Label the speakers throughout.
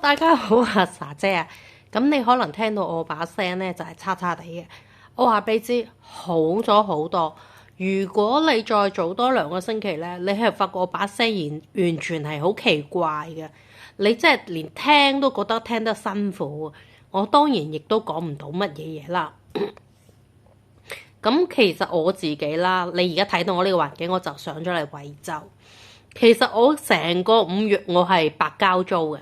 Speaker 1: 大家好啊，莎姐啊，咁你可能聽到我把聲咧就係差差地嘅。我話俾你知，好咗好多。如果你再早多2個星期咧，你係發覺我把聲完全係好奇怪嘅，你即係連聽都覺得聽得辛苦。我當然亦都講唔到乜嘢嘢啦。咁其實我自己啦，你而家睇到我呢個環境，我就上咗嚟惠州。其實我成個5月我係白交租嘅。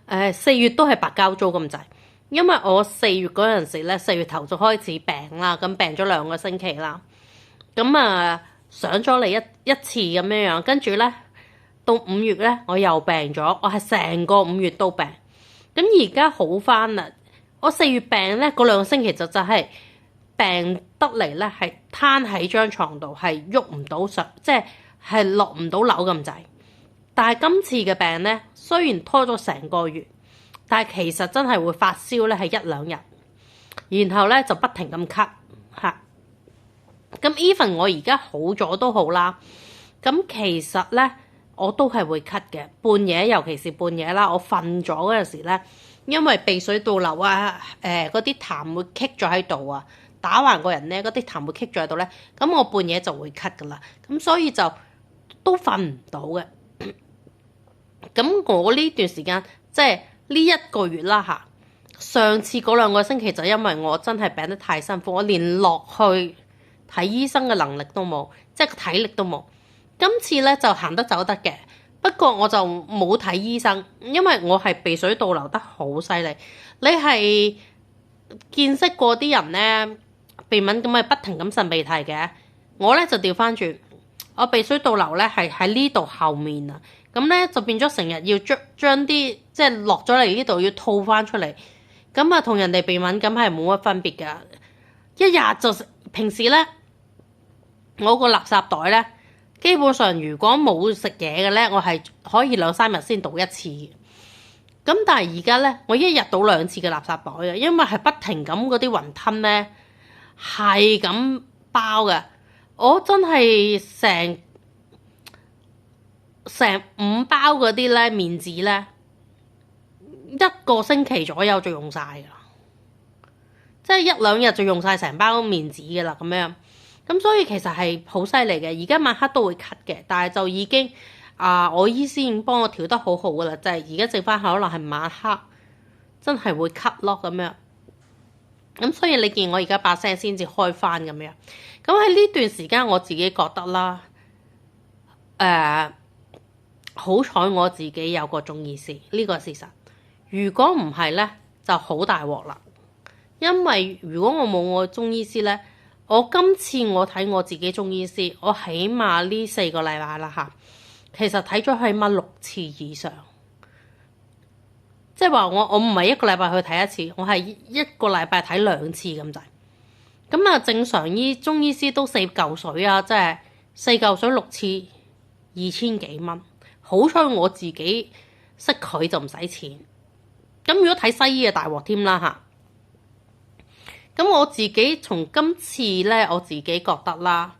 Speaker 1: 4月都係白交租咁滯，因為我4月嗰陣時咧，4月頭就開始病啦，咁病咗2個星期啦，咁上咗嚟一次咁樣，跟住咧到5月咧我又病咗，我係成個5月都病，咁而家好翻啦。我4月病咧嗰2個星期就係病得嚟咧，係攤喺張床度，係喐唔到上，即係落唔到樓咁滯。但係今次嘅病咧，雖然拖咗成個月，但係其實真係會發燒咧，係1-2日，然後咧就不停咁咳嚇。咁 even 我而家好咗都好啦，咁其實咧我都係會咳嘅，半夜尤其是半夜啦，我瞓咗嗰陣時咧，因為鼻水倒流啊，嗰啲痰會棘咗喺度啊，打橫個人咧嗰啲痰會棘咗喺度咧，咁我半夜就會咳噶啦，咁所以就都瞓唔到嘅。咁我呢段時間即係呢1個月啦嚇，上次嗰2個星期就因為我真係病得太辛苦，我連落去睇醫生嘅能力都冇，即係個體力都冇。今次咧就行得走得嘅，不過我就冇睇醫生，因為我係鼻水倒流得好犀利。你係見識過啲人咧鼻敏感係不停咁擤鼻涕嘅，我咧就調翻轉，我鼻水倒流咧係喺呢度後面啊。咁咧就變咗成日要將啲即係落咗嚟呢度要吐翻出嚟，咁同人哋鼻敏感係冇乜分別㗎。一日就平時咧，我個垃圾袋咧，基本上如果冇食嘢嘅咧，我係可以2-3日先倒一次。咁但係而家咧，我一日倒2次嘅垃圾袋嘅，因為係不停咁嗰啲雲吞咧係咁包嘅，我真係成5包嗰啲咧面紙咧，1個星期左右就用晒㗎，即係1-2日就用晒成包面紙㗎啦咁樣。咁所以其實係好犀利嘅。而家晚黑都會咳嘅，但係就已經我醫師已經幫我調得好好㗎啦，就係而家剩翻可能係晚黑真係會咳咯咁樣。咁所以你見我而家把聲先至開翻咁樣。咁喺呢段時間我自己覺得啦，好彩我自己有個中醫師，呢個事實。如果唔係咧，就好大鑊啦。因為如果我冇我中醫師咧，我今次我睇我自己中醫師，我起碼呢4個禮拜啦嚇，其實睇咗起碼6次以上。即係話我唔係1個禮拜去睇一次，我係1個禮拜睇2次咁滯。咁正常中醫師都4嚿水啊，即係4嚿水6次2000幾蚊。好彩我自己識佢就唔使錢，咁如果睇西醫嘅大鑊添啦嚇。咁我自己從今次咧，我自己覺得啦，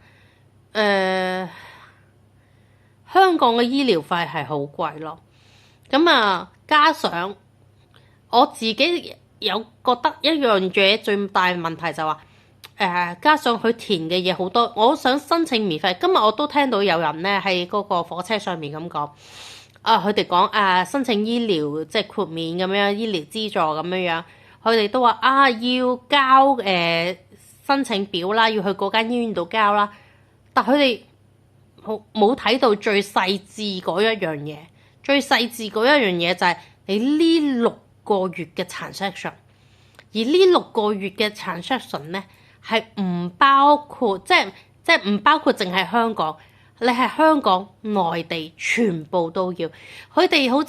Speaker 1: 香港嘅醫療費係好貴咯。咁加上我自己有覺得一樣嘢最大問題就話，加上佢填嘅嘢好多，我想申請免費。今日我都聽到有人咧喺嗰個火車上面咁講，佢哋講申請醫療即係豁免咁樣，醫療資助咁樣，佢哋都話要交申請表啦，要去嗰間醫院度交啦。但佢哋冇睇到最細緻嗰一樣嘢，最細緻嗰一樣嘢就係你呢6個月嘅 transaction， 而呢6個月嘅 transaction 咧係唔包括，即係唔包括淨係香港，你係香港、內地全部都要。佢哋就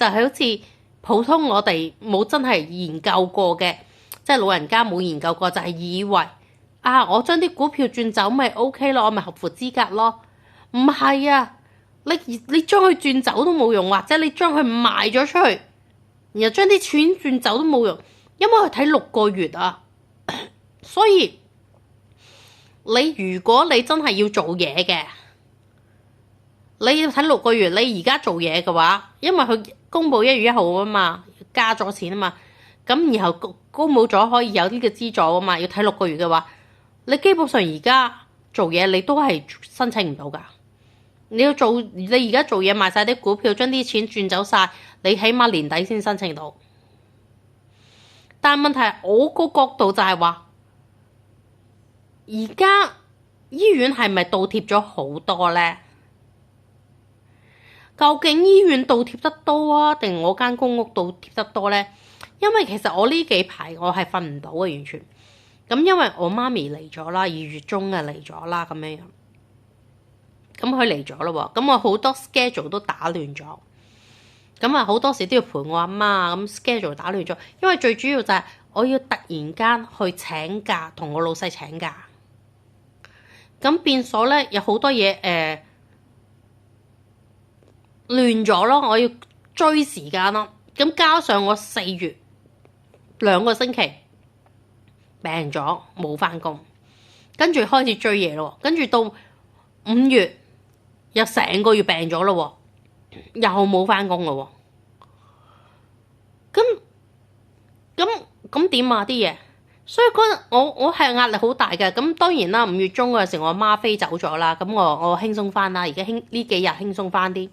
Speaker 1: 係好似普通我哋冇真係研究過嘅，即係老人家冇研究過，就係以為我將啲股票轉走咪 OK 咯，我咪合乎資格咯。唔係啊，你將佢轉走都冇用，或者你將佢賣咗出去，然後將啲錢轉走都冇用，因為佢睇6個月啊。所以如果你真係要做嘢嘅，你要睇6個月。你而家做嘢嘅話，因為佢公佈1月1號啊嘛，加咗錢啊嘛，咁然後公佈咗可以有呢個資助啊嘛，要睇6個月嘅話，你基本上而家做嘢你都係申請唔到㗎。你而家做嘢賣晒啲股票，將啲錢轉走晒，你起碼年底先申請到。但係問題係我個角度就係話，而家醫院係咪倒貼咗好多呢？究竟醫院倒貼得多啊，定我間公屋倒貼得多呢？因為其實我呢幾排我係瞓唔到嘅，完全。咁因為我媽咪嚟咗啦，2月中啊嚟咗啦，咁樣樣。咁佢嚟咗咯喎，咁我好多 schedule 都打亂咗。咁啊好多時都要陪我阿媽，咁 schedule 打亂咗。因為最主要就係我要突然間去請假，同我老細請假。咁變咗咧，有好多嘢亂咗咯，我要追時間咯。咁加上我4月2個星期病咗冇返工，跟住開始追嘢咯，跟住到5月又成個月病咗咯，又冇返工咯。咁點啊啲嘢？所以嗰陣我係壓力好大嘅。咁當然啦，5月中嗰陣時我阿媽飛走咗啦，咁我輕鬆返啦，而家呢幾日輕鬆返啲。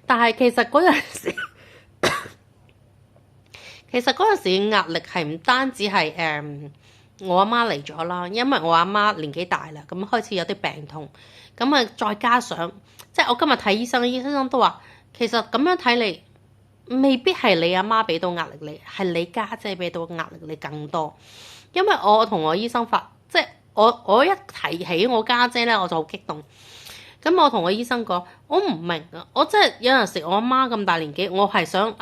Speaker 1: 但係其實嗰陣時嘅壓力係唔單止係我阿媽嚟咗啦，因為我阿媽年紀大啦，咁開始有啲病痛，咁啊再加上即係我今日睇醫生，醫生都話其實咁樣睇嚟未必係你阿媽俾到壓力你，係你家姐俾到壓力你更多。因為我同我醫生即係我一提起我家姐咧，我就好激動。咁我同我醫生講，我唔明啊，我真係有陣時我阿媽咁大年紀，我係想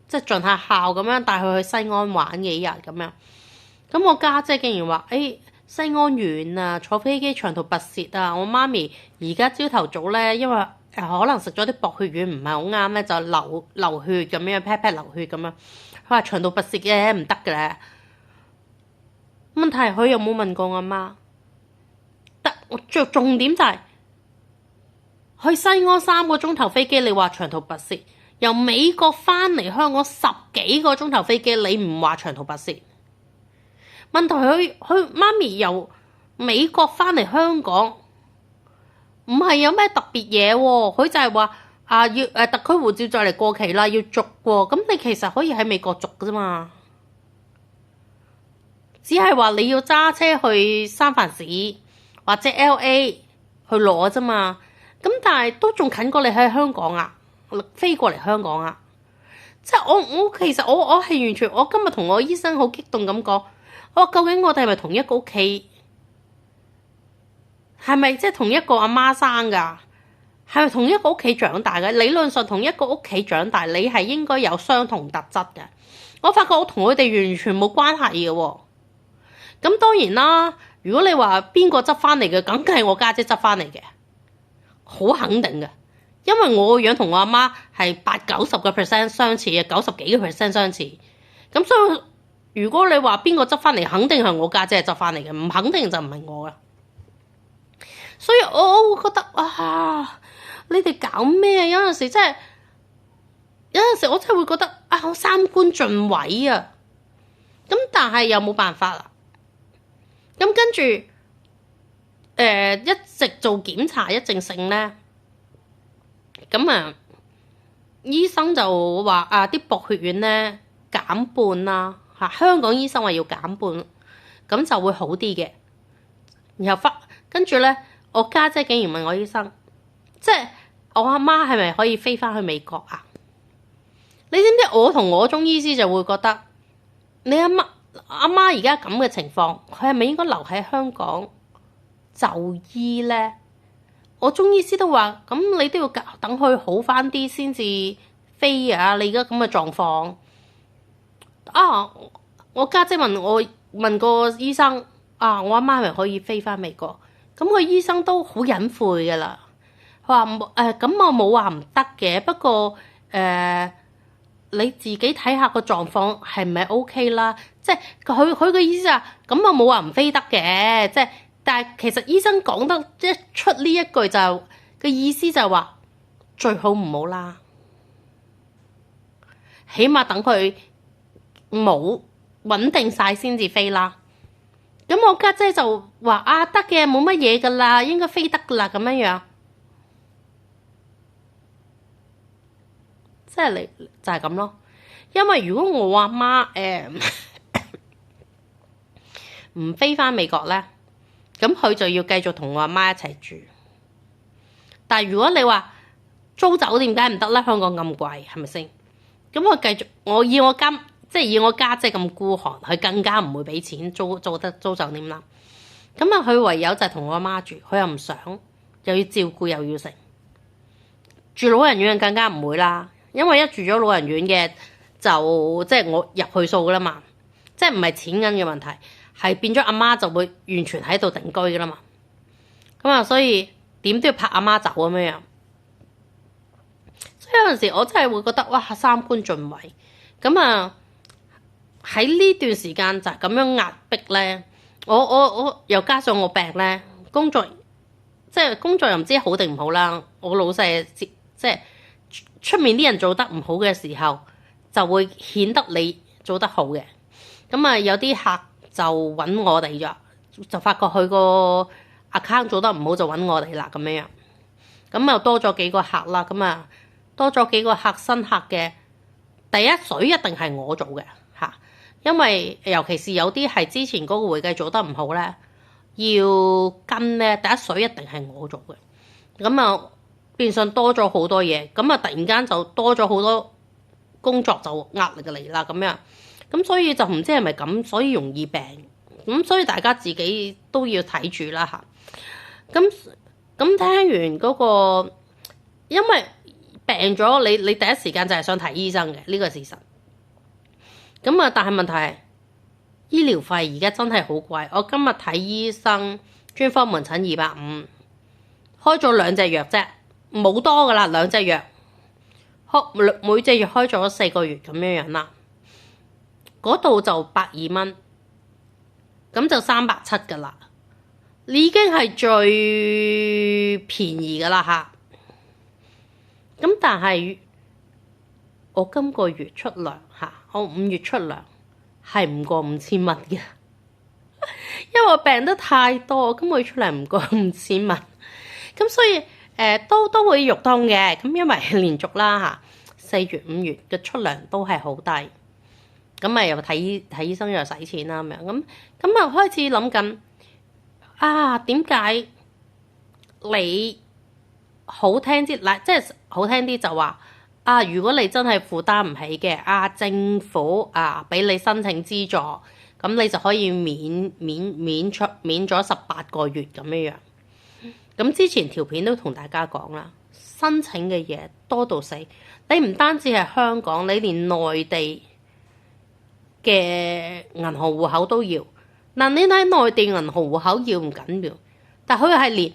Speaker 1: 即係盡下孝咁樣帶佢去西安玩幾日咁樣。咁我家姐竟然話，西安遠啊，坐飛機長途跋涉啊。我媽咪而家朝頭早咧，因為可能食咗啲薄血丸唔係好啱咧，就流血咁樣，劈劈流血咁樣。佢話長途跋涉嘅唔得嘅咧。問題係佢又冇問過我阿媽。重點就係去西安3個鐘頭飛機，你話長途跋涉；由美國翻嚟香港10幾個鐘頭飛機，你唔話長途跋涉。問題佢媽咪由美國翻嚟香港，唔係有咩特別嘢喎，佢就係話要特區護照再嚟過期啦，要續喎。咁你其實可以喺美國續㗎啫嘛，只係話你要揸車去三藩市或者 LA 去攞啫嘛。咁但係都仲近過你喺香港啊，飛過嚟香港啊。即係我其實我係完全，我今日同我醫生好激動咁講，我話究竟我哋係咪同一個屋企？係咪即係同一個阿媽生㗎？係咪同一個屋企長大嘅？理論上同一個屋企長大，你係應該有相同特質嘅。我發覺我同佢哋完全冇關係嘅喎。咁當然啦，如果你話邊個執翻嚟嘅，梗係我家姐執翻嚟嘅，好肯定嘅。因為我個樣同我阿媽係80-90% 相似嘅，90幾個%相似。咁所以如果你話邊個執翻嚟，肯定係我家姐執翻嚟嘅，唔肯定就唔係我嘅。所以我會覺得你哋搞咩？有陣時真係，有陣時我真係會覺得我三觀盡毀啊！咁但係又冇辦法啦。咁跟住一直做檢查一直性咧，咁醫生就話啲薄血丸咧減半啦嚇，香港醫生話要減半，咁就會好啲嘅。然後跟住咧，我家姐竟然問我醫生，即係我阿媽係咪可以飛翻去美國啊？你知唔知我同我中醫師就會覺得，你阿媽而家咁嘅情況，佢係咪應該留喺香港就醫咧？我中醫師都話，咁你都要等佢好翻啲先至飛啊！你而家咁嘅狀況我家姐問個醫生我阿媽係咪可以飛翻美國？咁個醫生都好隱晦噶啦，佢話咁我冇話唔得嘅，不過你自己睇下個狀況係咪 OK 啦？即係佢個意思咁我冇話唔飛得嘅，即係但係其實醫生講得一出呢一句就個意思就係話最好唔好啦，起碼等佢冇穩定晒先至飛啦。咁我家姐就話啊，得嘅，冇乜嘢噶啦，應該飛得噶啦咁樣樣。即係你就係咁咯。因為如果我阿媽唔飛翻美國咧，咁佢就要繼續同我阿媽一齊住。但係如果你話租酒店梗係唔得啦，香港咁貴，係咪先？咁我繼續，以我家姐咁孤寒，佢更加唔會俾錢租酒店啦。咁啊，佢唯有就係同我阿媽住，佢又唔想，又要照顧又要食。住老人院更加唔會啦，因為一住咗老人院嘅就即係我入去數噶啦嘛，即係唔係錢銀嘅問題，係變咗阿媽就會完全喺度定居噶啦嘛。咁啊，所以點都要拍阿媽走咁樣樣。所以有陣時我真係會覺得哇，三觀盡毀。咁啊喺呢段時間就咁樣壓迫咧，我又加上我病咧，工作又唔知好定唔好啦。我老細即係出面啲人做得唔好嘅時候，就會顯得你做得好嘅。咁啊，有啲客就揾我哋咗，就發覺佢個 account 做得唔好，就揾我哋啦咁樣樣。咁又多咗幾個客啦，咁啊多咗幾個客新客嘅第一水一定係我做嘅嚇，因為尤其是有啲係之前嗰個會計做得唔好咧，要跟咧第一水一定係我做嘅。咁啊變相多咗好多嘢，咁啊突然間就多咗好多工作，就壓力嚟啦咁樣。咁所以就唔知係咪咁，所以容易病。咁所以大家自己都要睇住啦嚇。咁聽完嗰個，因為病咗，你第一時間就係想睇醫生嘅，呢個事實。咁啊，但係問題係醫療費而家真係好貴。我今日睇醫生專科門診250，開咗2隻藥啫，冇多噶啦，2隻藥，每隻藥開咗4個月咁樣樣啦。嗰度就120蚊，咁就370噶啦，已經係最便宜噶啦吓。咁但係我今個月出糧吓，我5月出糧係唔過5000蚊嘅，因為我病得太多，我今個月出糧唔過5000蚊，咁所以都會肉痛嘅。咁因為連續啦吓，4月5月嘅出糧都係好低。咁啊，又睇醫生又使錢啦咁樣，咁啊開始諗緊啊，點解你好聽啲嗱，即係好聽啲就話啊，如果你真係負擔唔起嘅啊，政府啊俾你申請資助，咁你就可以免咗18個月咁樣樣。咁之前條片都同大家講啦，申請嘅嘢多到死，你唔單止係香港，你連內地嘅銀行戶口都要。嗱，你睇內地銀行戶口要唔緊要，但佢係連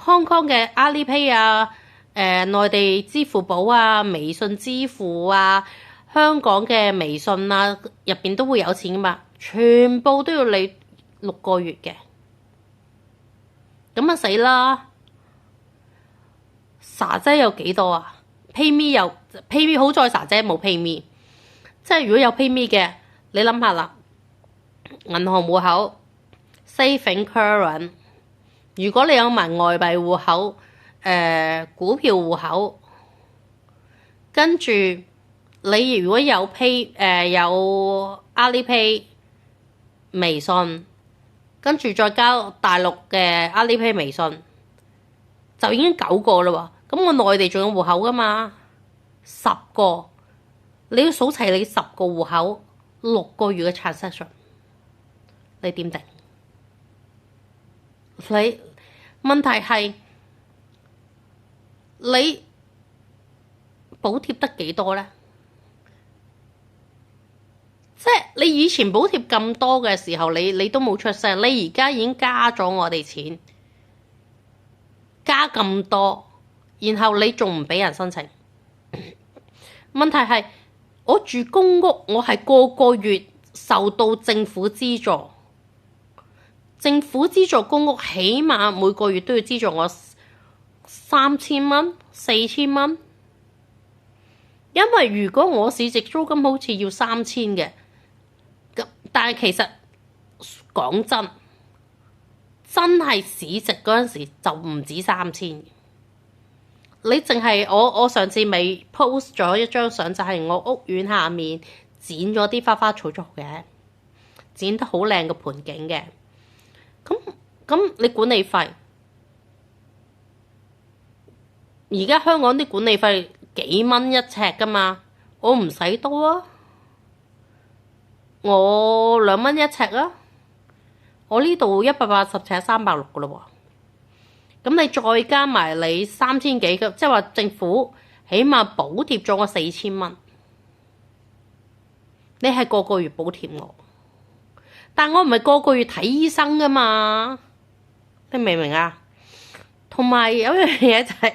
Speaker 1: 香港嘅 Alipay 啊、內地支付寶啊、微信支付啊、香港嘅微信啊入邊都會有錢噶嘛，全部都要你6個月嘅，咁啊死啦！傻姐有幾多啊 ？PayMe 好在傻姐冇 PayMe， 即係如果有 PayMe 嘅。你諗下啦，銀行戶口 saving current， 如果你有埋外幣戶口、股票戶口，跟住你如果有有 Alipay 微信，跟住再交大陸嘅 Alipay 微信，就已經9個啦喎。咁我內地仲有戶口噶嘛，10個，你要數齊你10個戶口。6個月嘅 transaction， 你點定？你問題係你補貼得幾多咧？即係你以前補貼咁多嘅時候，你都冇出聲，你而家已經加咗我哋錢，加咁多，然後你仲唔俾人申請？問題係。我住公屋，我係個個月受到政府資助，政府資助公屋起碼每個月都要資助我3000蚊、4000蚊。因為如果我市值租金好似要3000嘅，但係其實講真，真係市值嗰陣時就唔止3000。你淨係我上次咪 post 咗一張相，就係我屋苑下面剪咗啲花花草草嘅，剪得好靚嘅盆景嘅。咁你管理費，而家香港啲管理費幾蚊一尺㗎嘛？我唔使多啊，我2蚊一尺啊。我呢度180尺360㗎喇喎。咁你再加埋你3000幾嘅，即係話政府起碼補貼咗我4000蚊。你係個個月補貼我，但我唔係個個月睇醫生㗎嘛？你明唔明啊？同埋有一樣嘢就係、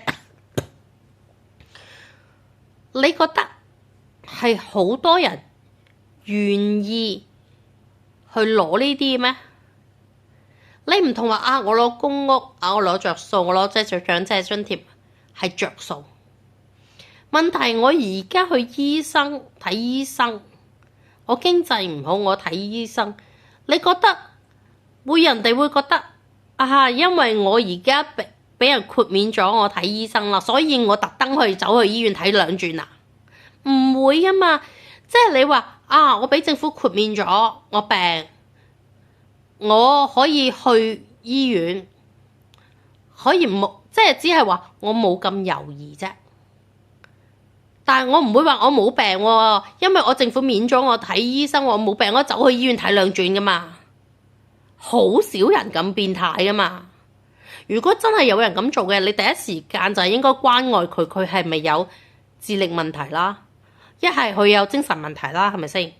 Speaker 1: 你覺得係好多人願意去攞呢啲咩？你唔同話啊，我攞公屋啊，我攞着數，我攞即係長者津貼係着數。問題我而家去睇醫生，我經濟唔好，我睇醫生，你覺得人哋會覺得啊，因為我而家俾人豁免咗我睇醫生啦，所以我特登走去醫院睇2轉啊？唔會啊嘛，即係你話啊，我俾政府豁免咗我病，我可以去醫院，可以冇，即係只係話我冇咁猶豫啫。但係我唔會話我冇病喎，因為我政府免咗我睇醫生，我冇病，我走去醫院睇2轉噶嘛。好少人咁變態噶嘛。如果真係有人咁做嘅，你第一時間就係應該關愛佢，佢係咪有智力問題啦？一係佢有精神問題啦，係咪先？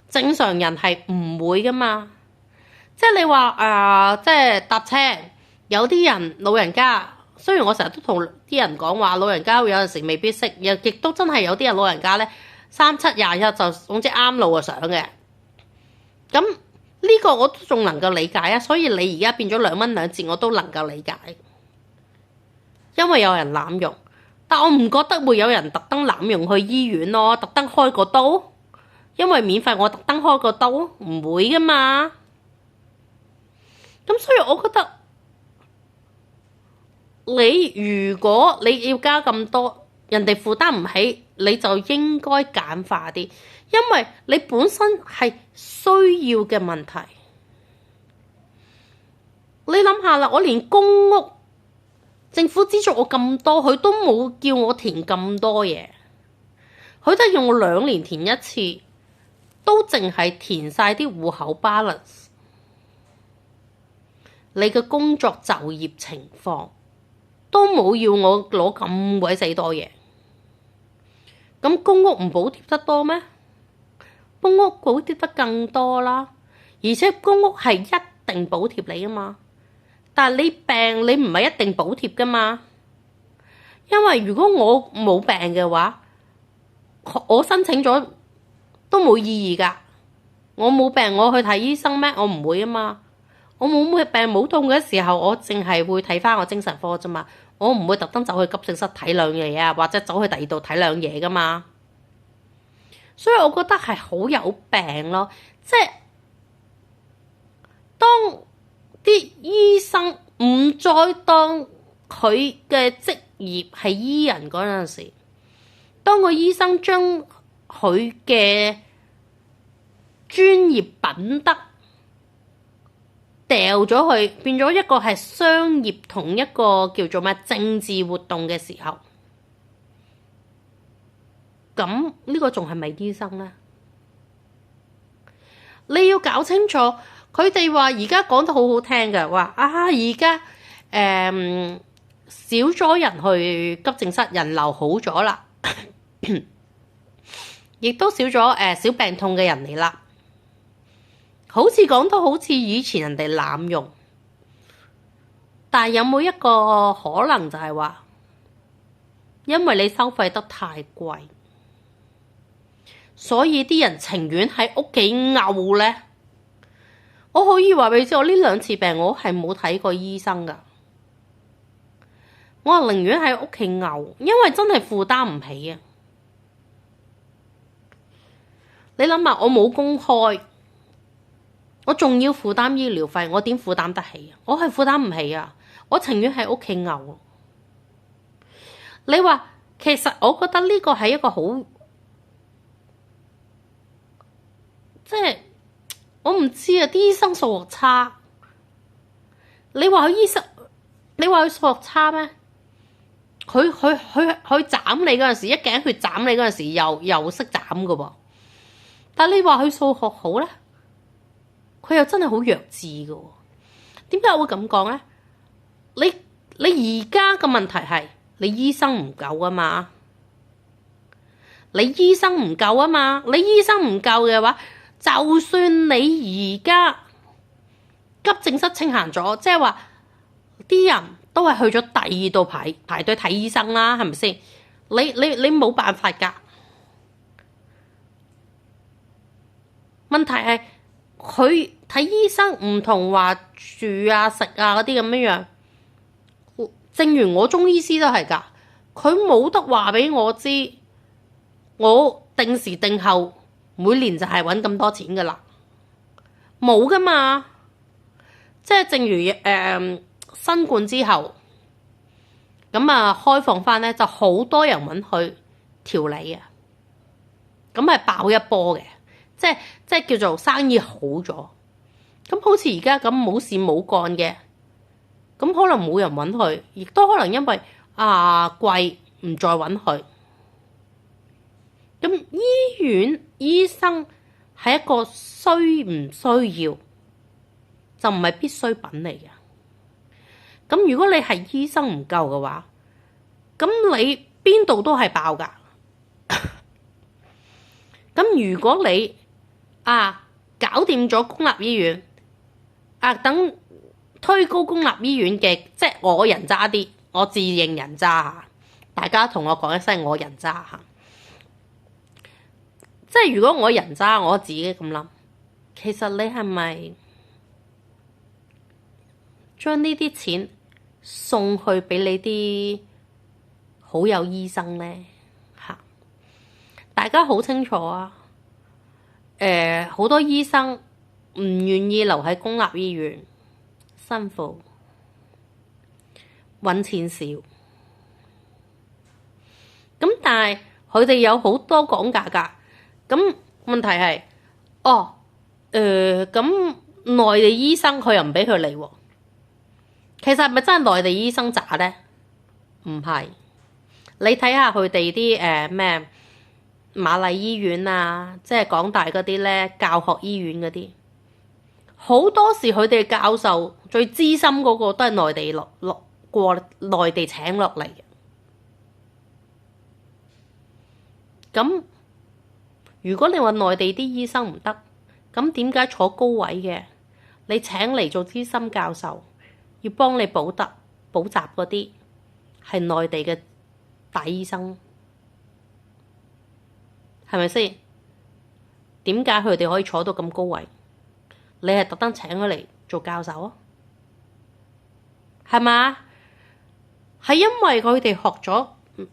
Speaker 1: 正常人係唔會噶嘛。即係你話即係搭車，有啲人老人家，雖然我成日都同啲人講話，老人家有陣時未必識，亦都真係有啲人老人家咧3721就總之啱路就上嘅。咁呢個我都仲能夠理解啊，所以你而家變咗2蚊2折，我都能夠理解，因為有人濫用。但我唔覺得會有人特登濫用去醫院咯，特登開個刀，因為免費我特登開個刀，唔會噶嘛。咁所以我覺得你如果你要加咁多，人哋負擔唔起，你就應該簡化啲，因為你本身係需要嘅問題。你諗下啦，我連公屋政府資助我咁多，佢都冇叫我填咁多嘢，佢都係用我2年填一次，都淨係填晒啲戶口 balance， 你嘅工作就業情況都冇要我攞咁鬼死多嘢。咁公屋唔補貼得多咩？公屋補貼得更多啦，而且公屋係一定補貼你啊嘛。但係你病你唔係一定補貼噶嘛，因為如果我冇病嘅話，我申請咗都冇意義噶。我冇病我去睇醫生咩？我唔會啊嘛。我冇病冇痛嘅時候，我淨係會睇翻我精神科啫嘛。我唔會特登走去急症室睇2嘢啊，或者走去第二度睇2嘢噶嘛。所以我覺得係好有病咯，即係當啲醫生唔再當佢嘅職業係醫人嗰陣時，當個醫生將佢嘅專業品德掉咗去，變咗一個係商業同一個叫做咩政治活動嘅時候，咁呢個仲係咪醫生呢？你要搞清楚，佢哋話而家講得好好聽嘅，話啊而家少咗人去急症室，人流好咗啦，亦都少咗小病痛嘅人嚟啦。好似講到好似以前人哋濫用，但係有冇一個可能就係話，因為你收費得太貴，所以啲人情願喺屋企漚呢？我可以話俾你知，我呢2次病我係冇睇過醫生噶，我係寧願喺屋企嘔，因為真係負擔唔起啊！你諗下，我冇公開，我仲要負擔醫療費，我點負擔得起啊？我係負擔唔起啊！我情願喺屋企嘔。你話其實我覺得呢個係一個好，即係我唔知啊！啲醫生數學差，你話佢醫生，你話佢數學差咩？佢斬你嗰陣時，一頸血斬你嗰陣時，又識斬噶喎。但係你話佢數學好咧，佢又真係好弱智噶喎。點解我會咁講咧？你而家嘅問題係你醫生唔夠啊嘛，你醫生唔夠啊嘛，你醫生唔夠嘅話，就算你而家急症室清閒咗，即係話啲人都係去咗第二度排隊睇醫生啦，係咪先？你冇辦法㗎。問題係佢睇醫生唔同話住啊食啊嗰啲咁樣。正如我中醫師都係㗎，佢冇得話俾我知，我定時定候每年就係揾咁多錢㗎啦，冇㗎嘛。即係正如新冠之後，咁啊開放翻咧，就好多人揾佢調理啊，咁係爆一波嘅，即係叫做生意好咗。咁好似而家咁冇事冇幹嘅。咁可能冇人揾佢，亦都可能因為貴唔再揾佢。咁醫院醫生係一個需唔需要，就唔係必需品嚟嘅。咁如果你係醫生唔夠嘅話，咁你邊度都係爆㗎。咁如果你搞掂咗公立醫院等。推高公立醫院嘅，即係我人渣啲，我自認人渣嚇。大家同我講一聲我人渣嚇。即係如果我人渣，我自己咁諗，其實你係咪將呢啲錢送去俾你啲好有醫生呢？嚇，大家好清楚啊。好多醫生唔願意留喺公立醫院。辛苦，揾錢少，咁但係佢哋有好多講價㗎。咁問題係，咁內地醫生佢又唔俾佢嚟喎。其實係咪真係內地醫生渣咧？唔係，你睇下佢哋啲咩瑪麗醫院啊，即係港大嗰啲咧，教學醫院嗰啲。好多時佢哋教授最資深嗰個都係內地落過內地請落嚟嘅。咁如果你話內地啲醫生唔得，咁點解坐高位嘅你請嚟做資深教授，要幫你補習嗰啲係內地嘅大醫生，係咪先？點解佢哋可以坐到咁高位？你係特登請佢嚟做教授啊？係嘛？係因為佢哋學咗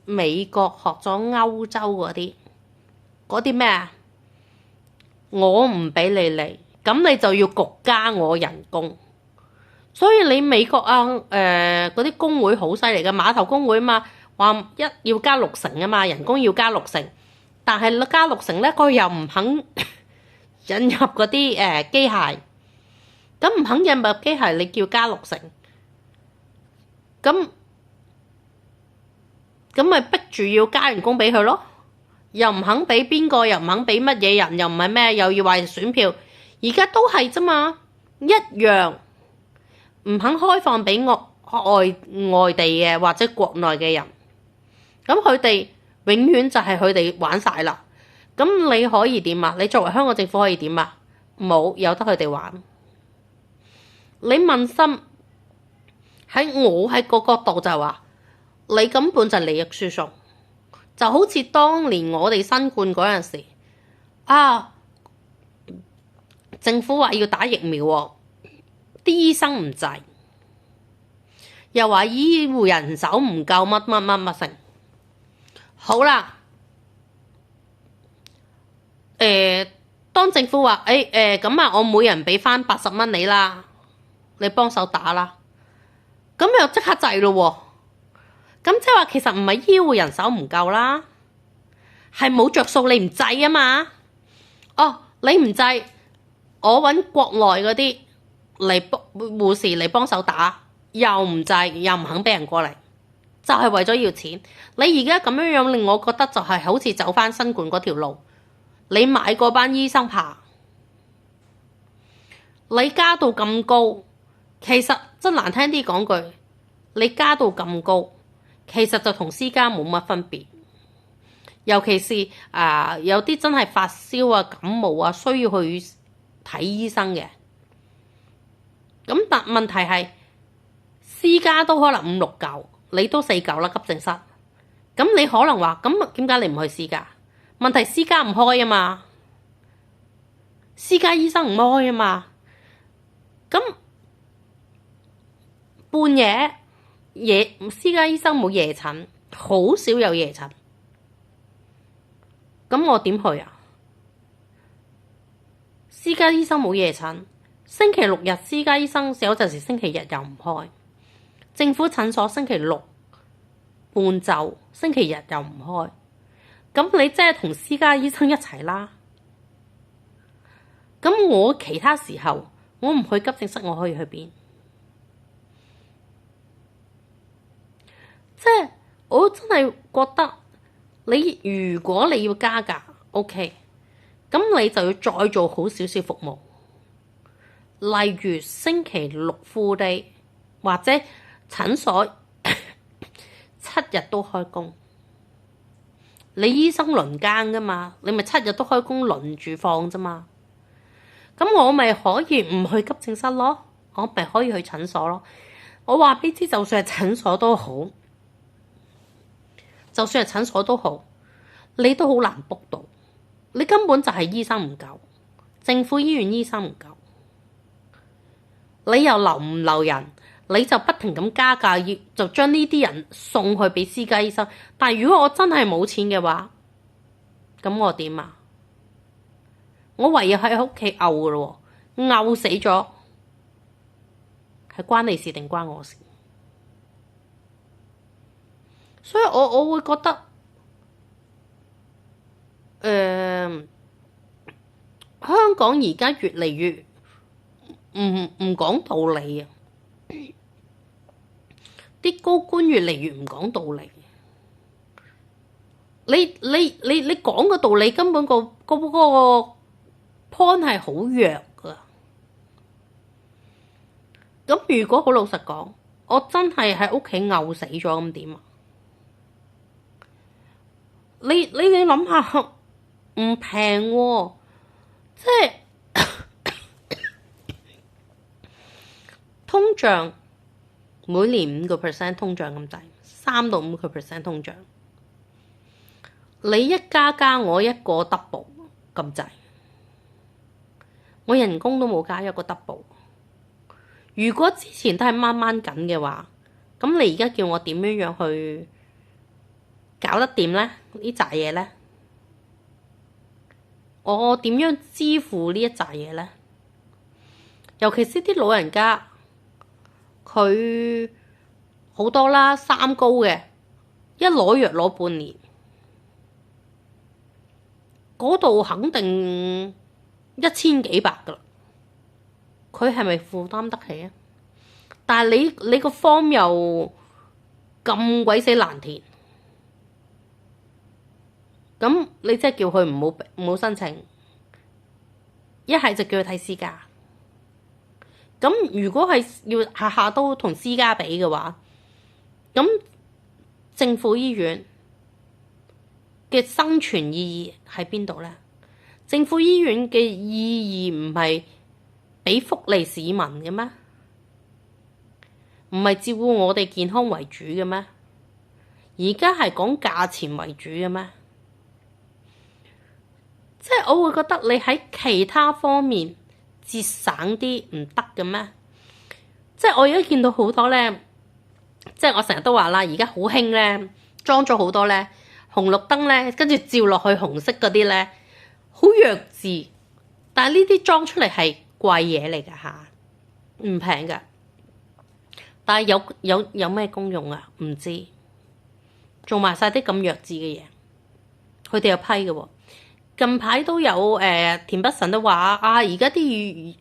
Speaker 1: 美國、學咗歐洲嗰啲咩啊？我唔俾你嚟，咁你就要焗加我人工。所以你美國嗰啲工會好犀利嘅，碼頭工會嘛，話要加60%啊嘛，人工要加60%，但係加60%咧，佢又唔肯引入嗰啲機械，咁唔肯引入機械，你叫加60%，咁咪逼住要加人工俾佢咯，又唔肯俾邊個，又唔肯俾乜嘢人，又唔係咩，又要話選票，而家都係啫嘛，一樣唔肯開放俾外地嘅或者國內嘅人，咁佢哋永遠就係佢哋玩晒啦。咁你可以點啊？你作為香港政府可以點啊？冇，由得佢哋玩。你問心喺個角度就係話，你根本就利益輸送，就好似當年我哋新冠嗰陣時政府話要打疫苗喎，啲醫生唔制，又話醫護人手唔夠乜乜乜乜成。好啦，當政府話咁啊，我每人俾翻80蚊你啦，你幫手打啦，咁又即刻制咯喎。咁即係話其實唔係醫護人手唔夠啦，係冇着數你唔制啊嘛。哦，你唔制，我揾國內嗰啲嚟護士嚟幫手打，又唔制，又唔肯俾人過嚟，就係為咗要錢。你而家咁樣樣令我覺得就係好似走翻新冠嗰條路，你買嗰班醫生牌，你加到咁高，其實真難聽啲講句，你加到咁高，其實就同私家冇乜分別。尤其是有啲真係發燒啊、感冒啊，需要去睇醫生嘅。咁但問題係私家都可能5、6嚿，你都4嚿啦急症室。咁你可能話咁點解你唔去私家？問題私家唔開啊嘛，私家醫生唔開啊嘛。咁半夜私家醫生冇夜診，好少有夜診。咁我點去啊？私家醫生冇夜診，星期6日私家醫生有陣時星期日又唔開，政府診所星期6半晝，星期日又唔開。咁你即係同私家醫生一齊啦。咁我其他時候我唔去急症室，我可以去邊？即係我真係覺得你如果你要加價 OK， 咁你就要再做好少少服務，例如星期6 full day 或者診所7日都開工。你醫生輪更噶嘛，你咪7日都開工輪住放啫嘛。咁我咪可以唔去急症室咯，我咪可以去診所咯。我話俾你知，就算係診所都好，就算係診所都好，你都好難 book 到。你根本就係醫生唔夠，政府醫院醫生唔夠，你又留唔留人？你就不停咁加價，就將呢啲人送去俾私家醫生。但係如果我真係冇錢嘅話，咁我點啊？我唯有喺屋企漚噶咯，漚死咗，係關你事定關我事？所以我會覺得，香港而家越嚟越唔講道理啊！啲高官越嚟越唔講道理。你講個道理根本個 point 係好弱噶。咁如果好老實講，我真係喺屋企漚死咗咁點啊？你諗下，唔平喎，即係通脹每年5% 通脹咁滯，3到5% 通脹。你一加我一個 double 咁滯，我人工都冇加一個 double。如果之前都係掹掹緊嘅話，咁你而家叫我點樣去搞得掂呢？呢扎嘢呢？我點樣支付呢一扎嘢呢？尤其是啲老人家，佢好多啦，3高嘅，一攞藥攞半年，嗰度肯定1000幾百噶啦，佢係咪負擔得起啊？但係你個 form 又咁鬼死難填，咁你即係叫佢唔好申請，一係就叫佢睇私家。咁如果係要下下都同私家比嘅話，咁政府醫院嘅生存意義喺邊度呢？政府醫院嘅意義唔係俾福利市民嘅咩？唔係照顧我哋健康為主嘅咩？而家係講價錢為主嘅咩？即係我會覺得你喺其他方面節省啲唔得嘅咩？即係我而家見到好多咧，即係我成日都話啦，而家好興咧，裝咗好多咧紅綠燈咧，跟住照落去紅色嗰啲咧，好弱智。但係呢啲裝出嚟係貴嘢嚟㗎嚇，唔平㗎。但係有咩功用啊？唔知，做埋晒啲咁弱智嘅嘢，佢哋有批嘅喎。近排都有田北辰都話啊，而家啲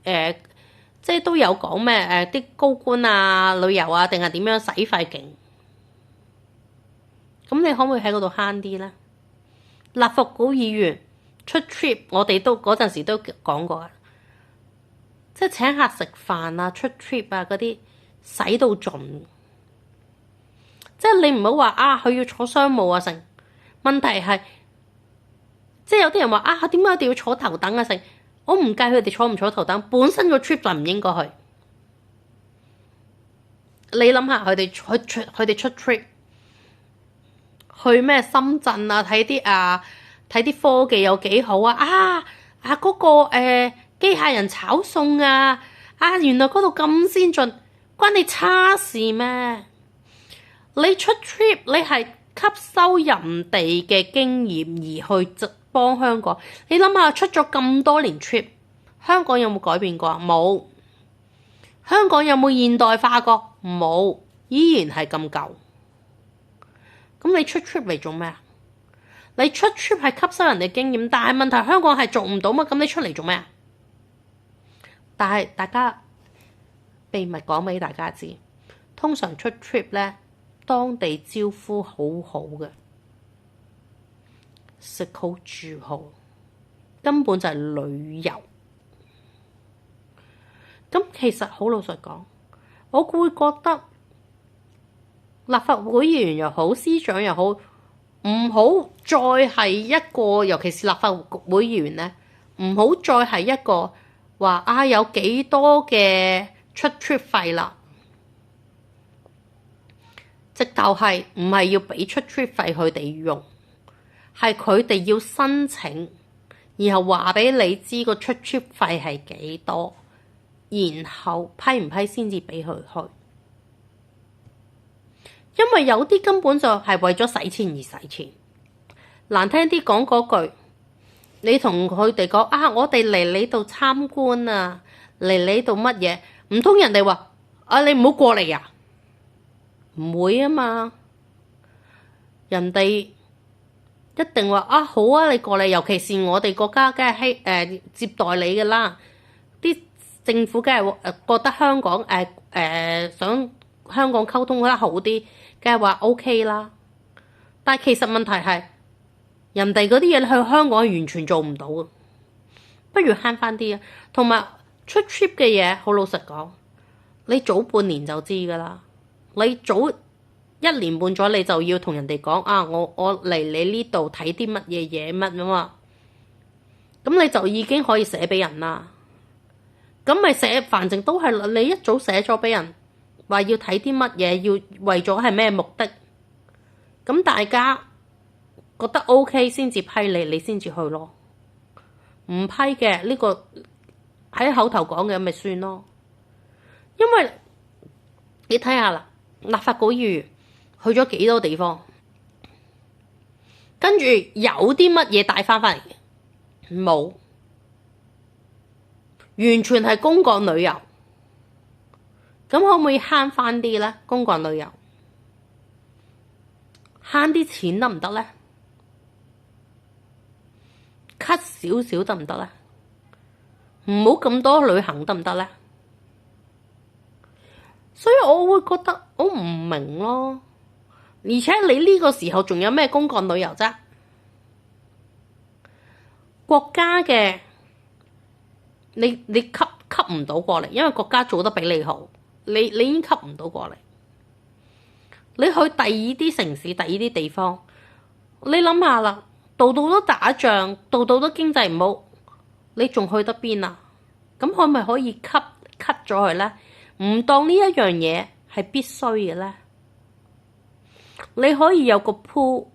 Speaker 1: 即係都有講咩啲高官啊、旅遊啊，定係點樣使費勁？咁你可唔可以喺嗰度慳啲咧？立法會議員出 trip，我哋都嗰陣時都講過啊，即係請客食飯啊、出 trip 啊嗰啲，使到盡。即係你唔好話啊，佢要坐商務啊成。問題係，即係有啲人話啊，點解一定要坐頭等啊成？我唔計佢哋坐唔坐頭等，本身個 trip 就唔應該去。你諗下佢哋出 trip 去咩深圳啊？睇啲科技有幾好啊！嗰個機械人炒餸啊！原來嗰度咁先進，關你叉事咩？你出 trip 你係吸收人哋嘅經驗而去幫香港。你諗下出咗咁多年 trip， 香港有冇改變過啊？冇。香港有冇現代化過？冇，依然係咁舊。咁你出 trip 嚟做咩啊？你出 trip 係吸收人哋經驗，但係問題香港係做唔到嘛？咁你出嚟做咩啊？但係大家秘密講俾大家知，通常出 trip 咧，當地招呼好好嘅，食好住好，根本就係旅遊。咁其實好老實講，我會覺得立法會議員又好，司長又好，唔好再係一個，尤其是立法會議員咧，唔好再係一個話有幾多嘅出 trip 費啦，直頭係唔係要俾出 trip 費佢哋用，係佢哋要申請，然後話俾你知個出 trip 費係幾多。然後批唔批先至俾佢去，因為有啲根本就係為咗使錢而使錢。難聽啲講嗰句，你同佢哋講我哋嚟你度參觀啊，嚟你度乜嘢？唔通人哋話你唔好過嚟呀？唔會啊嘛，人哋一定話好啊，你過嚟，尤其是我哋國家梗係接待你㗎啦，啲。政府梗係覺得香港想香港溝通得好啲，梗係話 OK 啦。但係其實問題係，人哋嗰啲嘢去香港係完全做唔到嘅，不如慳翻啲啊。同埋出 trip 嘅嘢，好老實講，你早半年就知㗎啦。你早1年半咗，你就要同人哋講我嚟你呢度睇啲乜嘢嘢乜啊嘛。咁你就已經可以寫俾人啦。咁咪寫，反正都係你一早寫咗俾人，話要睇啲乜嘢，要為咗係咩目的？咁大家覺得 OK 先至批你，你先至去咯。唔批嘅呢個喺口頭講嘅咪算咯。因為你睇下啦，立法會議員去咗幾多地方，跟住有啲乜嘢帶翻嚟嘅？冇。完全係公幹旅遊，咁可唔可以慳翻啲咧？公幹旅遊慳啲錢得唔得咧？cut 少少得唔得咧？唔好咁多旅行得唔得咧？所以我會覺得我唔明咯，而且你呢個時候仲有咩公幹旅遊啫？國家嘅。你吸唔到過嚟，因為國家做得比你好，你已經吸唔到過嚟。你去第二啲城市、第二啲地方，你諗下啦，度度都打仗，度度都經濟唔好，你仲去得邊啊？咁可唔可以 cut 咗佢咧？唔當呢一樣嘢係必須嘅咧？你可以有個 pool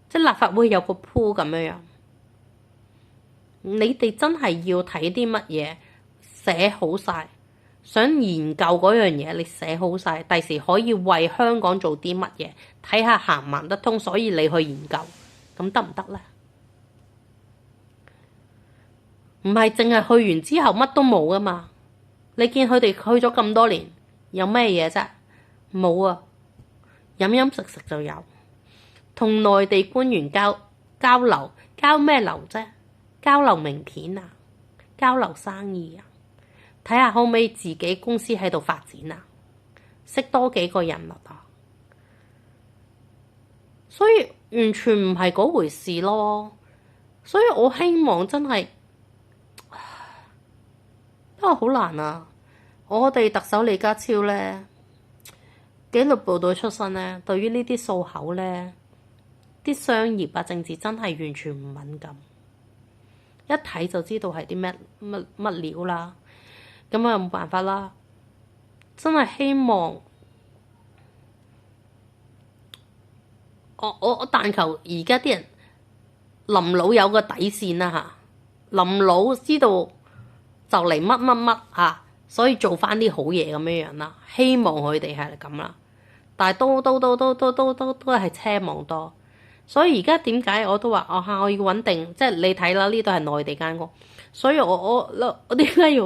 Speaker 1: 即係立法會有個 pool 咁樣樣。你哋真係要睇啲乜嘢寫好晒，想研究嗰樣嘢，你寫好晒，第時可以為香港做啲乜嘢，睇下行唔行得通，所以你去研究，咁得唔得呢？唔係淨係去完之後乜都冇噶嘛？你見佢哋去咗咁多年，有咩嘢啫？冇啊，飲飲食食就有，同內地官員交流，交咩流啫？交流名片啊，交流生意啊，睇下可唔可以自己公司喺度發展啊，識多幾個人物啊，所以完全唔係嗰回事咯。所以我希望真係。不過好難啊！我哋特首李家超呢，紀律部隊出身呢，對於呢啲數口呢，啲商業啊、政治真係完全唔敏感，一睇就知道係啲乜料啦。咁啊冇辦法啦，真係希望我但求而家啲人臨老有個底線啦嚇，臨老知道。就嚟乜乜乜嚇，所以做翻啲好嘢咁樣啦。希望佢哋係咁啦，但係都係奢望多。所以而家點解我都話我要穩定，即係你睇啦，呢度係內地間屋，所以我點解要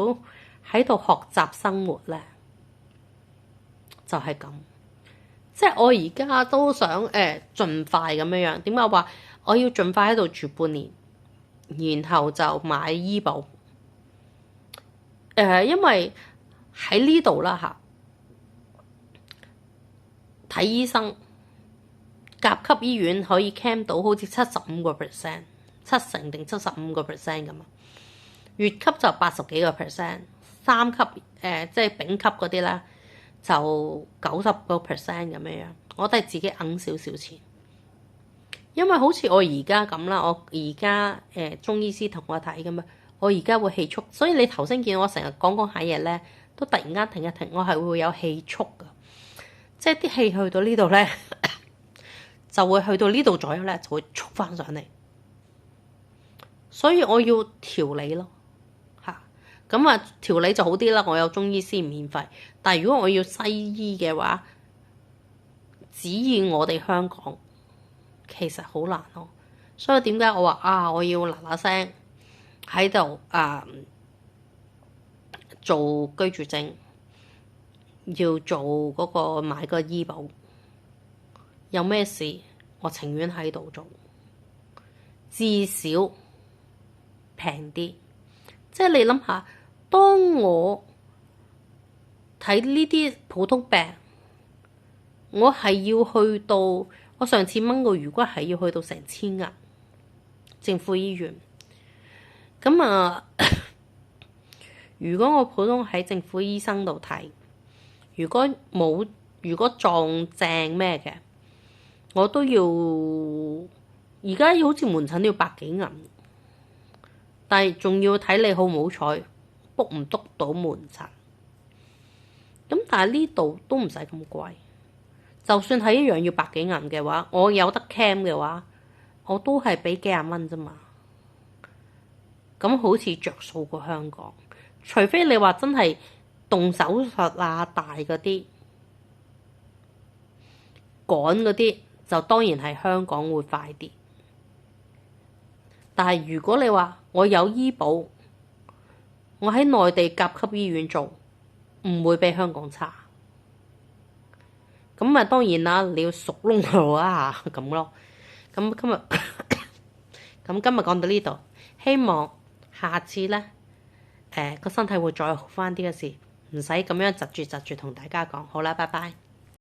Speaker 1: 喺度學習生活咧？就係咁，即係我而家都想盡快咁樣。點解話我要盡快喺度住半年，然後就買醫保？因為喺呢度啦嚇，睇醫生甲級醫院可以 claim 到好似75%，七成定75%咁啊。乙級就80幾個 percent，三級即係丙級嗰啲咧就90個 percent 咁樣。我都係自己揞少少錢，因為好似我而家咁啦，我而家中醫師同我睇咁啊。我而家會氣促，所以你頭先見我成日講下嘢咧，都突然間停一停，我係會有氣促噶，即係啲氣去到呢度咧，就會去到呢度左右咧，就會促翻上嚟，所以我要調理咯嚇。咁啊調理就好啲啦，我有中醫師免費，但係如果我要西醫嘅話，只要我哋香港其實好難咯，所以點解我話我要嗱嗱聲喺度做居住證，要做嗰個買個醫保，有咩事我情願喺度做，至少平啲。即係你諗下，當我睇呢啲普通病，我係要去到我上次掹個魚骨係要去到成千銀，政府醫院。咁如果我普通喺政府醫生度睇，如果撞正咩嘅，我都要而家好似門診都要100幾銀，但係仲要睇你好唔好彩，book 唔 book 到門診。咁但係呢度都唔使咁貴，就算係一樣要100幾銀嘅話，我有得 cam 嘅話，我都係俾幾廿蚊啫嘛。咁好似着數過香港，除非你話真係動手術啊，大嗰啲趕嗰啲，就當然係香港會快啲。但係如果你話我有醫保，我喺內地甲級醫院做，唔會比香港差。咁啊當然啦，你要熟窿路啊咁咯。咁今日講到呢度，希望下次呢，個身體會再好翻啲嘅事，唔使咁樣窒住同大家講。好啦，拜拜。